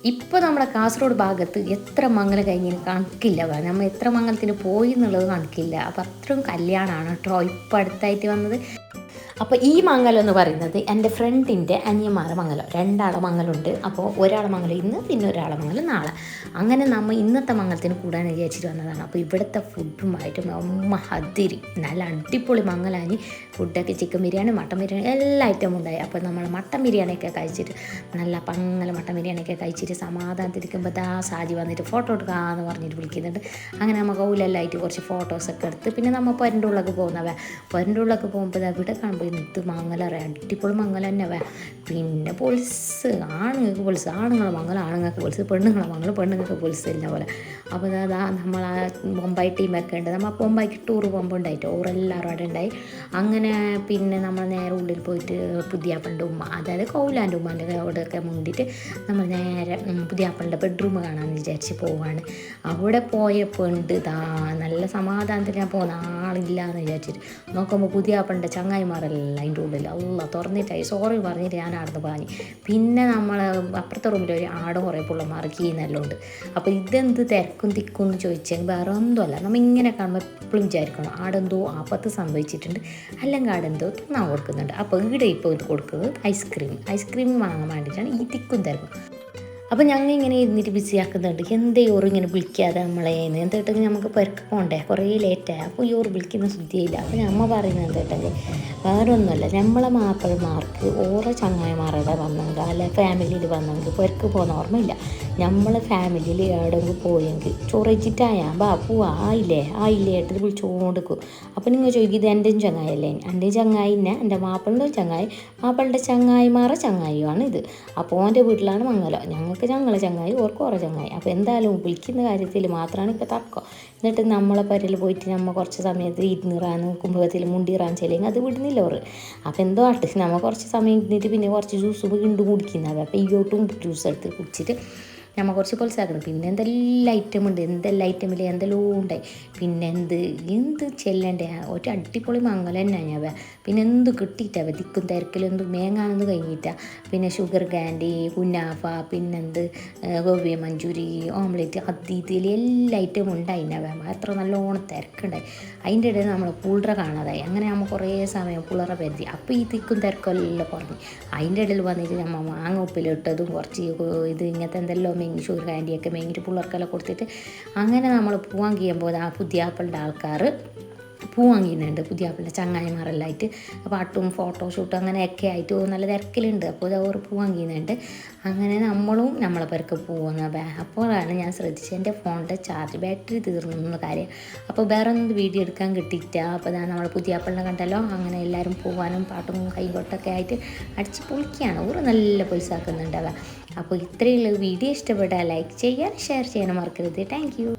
ഇപ്പോൾ നമ്മുടെ കാസർഗോഡ് ഭാഗത്ത് എത്ര മംഗലം കഴിഞ്ഞതിന് കണക്കില്ല, നമ്മൾ എത്ര മംഗലത്തിന് പോയി എന്നുള്ളത് കണക്കില്ല. അപ്പോൾ അത്രയും കല്യാണമാണ് കേട്ടോ ഇപ്പം അടുത്തായിട്ട് വന്നത്. അപ്പോൾ ഈ മംഗലം എന്ന് പറയുന്നത് എൻ്റെ ഫ്രണ്ടിൻ്റെ അനിയന്മാരുടെ മംഗലം, രണ്ടാളെ മംഗലമുണ്ട്. അപ്പോൾ ഒരാളെ മംഗലം ഇന്ന്, പിന്നെ ഒരാളെ മംഗലം നാളെ. അങ്ങനെ നമ്മൾ ഇന്നത്തെ മംഗലത്തിന് കൂടാൻ വിചാരിച്ചിട്ട് വന്നതാണ്. അപ്പോൾ ഇവിടുത്തെ ഫുഡുമായിട്ടും അതിരി നല്ല അടിപൊളി മംഗലാനി ഫുഡൊക്കെ, ചിക്കൻ ബിരിയാണി, മട്ടൻ ബിരിയാണി എല്ലാ ഐറ്റവും ഉണ്ടായി. അപ്പോൾ നമ്മൾ മട്ടൻ ബിരിയാണിയൊക്കെ കഴിച്ചിട്ട് നല്ല പങ്ങല മട്ടൻ ബിരിയാണിയൊക്കെ കഴിച്ചിട്ട് സമാധാനത്തിരിക്കുമ്പോൾ സാജി വന്നിട്ട് ഫോട്ടോ എടുക്കാമെന്ന് പറഞ്ഞിട്ട് വിളിക്കുന്നുണ്ട്. അങ്ങനെ നമ്മൾ കൗലെല്ലായിട്ട് കുറച്ച് ഫോട്ടോസൊക്കെ എടുത്ത് പിന്നെ നമ്മൾ പൊരൻ്റെ ഉള്ളിലേക്ക് പൊരൻ്റെ ഉള്ളിലേക്ക് പോകുമ്പോൾ ഇവിടെ കാണുമ്പോൾ ഇത് മംഗലം അടിപൊളി മംഗലം തന്നെ. പിന്നെ പൊളിസ് ആണുങ്ങൾക്ക് പൊളിസ്, ആണുങ്ങളെ മംഗലം ആണുങ്ങൾക്ക് പൊളിസ്, പെണ്ണുങ്ങളെ മംഗലം പെണ്ണുങ്ങൾക്ക് പൊളിസ് എന്ന പോലെ. അപ്പോൾ അതാ നമ്മൾ ആ ബൊമ്പായി ടീമൊക്കെ ഉണ്ട്, നമ്മൾ ബൊമ്പായിക്ക് ടൂർ പോകുമ്പോൾ ഉണ്ടായിട്ട് ഓരെല്ലാവരും അവിടെ ഉണ്ടായി. അങ്ങനെ പിന്നെ നമ്മൾ നേരെ ഉള്ളിൽ പോയിട്ട് പുതിയാപ്പളിൻ്റെ ഉമ്മ, അതായത് കൗലാൻ്റെ ഉമ്മാൻ്റെ അവിടെയൊക്കെ മുണ്ടിട്ട് നമ്മൾ നേരെ പുതിയാപ്പളിൻ്റെ ബെഡ്റൂം കാണാമെന്ന് വിചാരിച്ച് പോവാണ്. അവിടെ പോയപ്പോൾ ഉണ്ട് നല്ല സമാധാനത്തിൽ ഞാൻ പോകുന്ന ആളില്ലാന്ന് വിചാരിച്ചിട്ട് നോക്കുമ്പോൾ പുതിയാപ്പളിൻ്റെ ചങ്ങായിമാരെല്ലാം അതിൻ്റെ ഉള്ളിൽ അല്ല തുറന്നിട്ടായി സോറി പറഞ്ഞിട്ട് ഞാൻ ആടുന്ന് പാഞ്ഞു. പിന്നെ നമ്മൾ അപ്പുറത്തെ റൂമിൽ ഒരു ആട് കുറേ പിള്ളമാർ കീന്നെല്ലാം ഉണ്ട്. അപ്പോൾ ഇതെന്ത് തിരക്കും തിക്കും എന്ന് ചോദിച്ചാൽ വേറെ ഒന്നുമല്ല, നമ്മൾ ഇങ്ങനെ കാണുമ്പോൾ എപ്പോഴും വിചാരിക്കണം ആടെന്തോ ആപത്ത് സംഭവിച്ചിട്ടുണ്ട്, അല്ലെങ്കിൽ ആടെന്തോ തിന്നാൻ കൊടുക്കുന്നുണ്ട്. അപ്പോൾ ഇവിടെ ഇപ്പോൾ ഇത് കൊടുക്കുന്നത് ഐസ്ക്രീം വാങ്ങാൻ വേണ്ടിയിട്ടാണ് ഈ തിക്കും തിരക്കും. അപ്പോൾ ഞങ്ങൾ ഇങ്ങനെ ഇരുന്നിട്ട് ബിസി ആക്കുന്നുണ്ട്. എന്തേ ഓറ് ഇങ്ങനെ വിളിക്കാതെ നമ്മളേന്ന് എന്തിട്ടെങ്കിൽ നമുക്ക് പെരക്ക് പോകണ്ടേ, കുറേ ലേറ്റായി. അപ്പോൾ ഈ ഓറ് വിളിക്കുന്ന ശുദ്ധിയില്ല. അപ്പോൾ നമ്മൾ പറയുന്നത് എന്തിട്ടെങ്കിൽ വേറെ ഒന്നുമല്ല, നമ്മളെ മാപ്പിളമാർക്ക് ഓരോ ചങ്ങായിമാരുടെ വന്നെങ്കിൽ അല്ലെ ഫാമിലിയിൽ വന്നെങ്കിൽ പെരക്ക് പോകുന്ന ഓർമ്മയില്ല. നമ്മളെ ഫാമിലിയിൽ എവിടെയെങ്കിലും പോയെങ്കിൽ ചൊറച്ചിട്ടായാൽ പോവാ ആയില്ലേ ആയിട്ട് വിളിച്ചുകൊണ്ടിരിക്കും. അപ്പോൾ നിങ്ങൾ ചോദിക്കും ഇത് എൻ്റെയും ചങ്ങായല്ലേ, എൻ്റെ ചങ്ങായിന്നെ എൻ്റെ മാപ്പിളുടെ ചങ്ങായി, മാപ്പിളുടെ ചങ്ങായിമാരുടെ ചങ്ങായിയാണ് ഇത്. അപ്പോൾ ഓൻ്റെ വീട്ടിലാണ് മംഗലം, ഞങ്ങളെ ചങ്ങായി ഓർക്ക് ഓരോ ചങ്ങായി. അപ്പോൾ എന്തായാലും വിളിക്കുന്ന കാര്യത്തിൽ മാത്രമാണ് ഇപ്പോൾ തർക്കം. എന്നിട്ട് നമ്മളെ പരയിൽ പോയിട്ട് നമ്മൾ കുറച്ച് സമയത്ത് ഇരുന്നിറാൻ കുംഭത്തിൽ മുണ്ടിറാൻ ചെല്ലെങ്കിൽ അത് വിടുന്നില്ല ഓറ്. അപ്പോൾ എന്തോ ആട്ട് നമ്മൾ കുറച്ച് സമയം ഇരുന്നിട്ട് പിന്നെ കുറച്ച് ജ്യൂസ് വീണ്ടും കുടിക്കുന്നത്. അപ്പോൾ ഇങ്ങോട്ടും ജ്യൂസ് എടുത്ത് കുടിച്ചിട്ട് നമ്മൾ കുറച്ച് പൊളിച്ചാക്കണം. പിന്നെ എന്തെല്ലാം ഐറ്റം ഉണ്ട്, എന്തെല്ലാം ഐറ്റമില്ല എന്തെല്ലാം ഉണ്ടായി. പിന്നെ എന്ത് ചെല്ലണ്ടേ ഒരു അടിപൊളി മംഗലം തന്നെ ഞാൻ. പിന്നെ എന്ത് കിട്ടിയിട്ടാ തിക്കും തിരക്കിലെന്ത് മേങ്ങാനൊന്നും കഴിഞ്ഞിട്ടാ. പിന്നെ ഷുഗർ കാൻഡി, കുനാഫ, പിന്നെന്ത് ഗോബി മഞ്ചൂരി, ഓംലെറ്റ്, ഇതിൽ എല്ലാ ഐറ്റവും ഉണ്ടായി. എത്ര നല്ലോണം തിരക്കുണ്ടായി. അതിൻ്റെ ഇടയിൽ നമ്മൾ പുളറ കാണാതായി. അങ്ങനെ നമ്മൾ കുറേ സമയം പുളറ പരുതി. അപ്പോൾ ഈ തിക്കും തിരക്കെല്ലാം കുറഞ്ഞു. അതിൻ്റെ ഇടയിൽ വന്നിട്ട് നമ്മൾ മാങ്ങ ഉപ്പിലിട്ടതും കുറച്ച് ഇത് ഇങ്ങനത്തെ എന്തെല്ലാം മെങ്ങി ഷുഗർ കാൻഡിയൊക്കെ മെങ്ങിയിട്ട് പിള്ളേർക്കെല്ലാം കൊടുത്തിട്ട് അങ്ങനെ നമ്മൾ പോവാൻ കഴിയുമ്പോൾ ആ പുതിയാപ്പളുടെ ആൾക്കാർ പൂ വാങ്ങിക്കുന്നുണ്ട്, പുതിയാപ്പളുടെ ചങ്ങായിമാരെല്ലാം ആയിട്ട് പാട്ടും ഫോട്ടോഷൂട്ടും അങ്ങനെയൊക്കെ ആയിട്ട് നല്ല തിരക്കിലുണ്ട്. അപ്പോൾ അവർ പൂ വാങ്ങിക്കുന്നുണ്ട്. അങ്ങനെ നമ്മളും നമ്മളെ പേർക്ക് പോകുന്ന അപ്പോഴാണ് ഞാൻ ശ്രദ്ധിച്ചത് എൻ്റെ ഫോണിൻ്റെ ചാർജ് ബാറ്ററി തീർന്നു കാര്യം. അപ്പോൾ വേറെ ഒന്നും വീഡിയോ എടുക്കാൻ കിട്ടിയിട്ട. അപ്പോൾ നമ്മൾ പുതിയാപ്പളിനെ കണ്ടല്ലോ. അങ്ങനെ എല്ലാവരും പോകാനും പാട്ടും കൈകൊട്ടൊക്കെ ആയിട്ട് അടിച്ച് പൊളിക്കുകയാണ്. ഒരു നല്ല പൈസ ആക്കുന്നുണ്ട്. അപ്പോൾ ഇത്രയുള്ള വീഡിയോ ഇഷ്ടപ്പെട്ടാൽ ലൈക്ക് ചെയ്യാൻ ഷെയർ ചെയ്യാനും മറക്കരുത്. Thank you.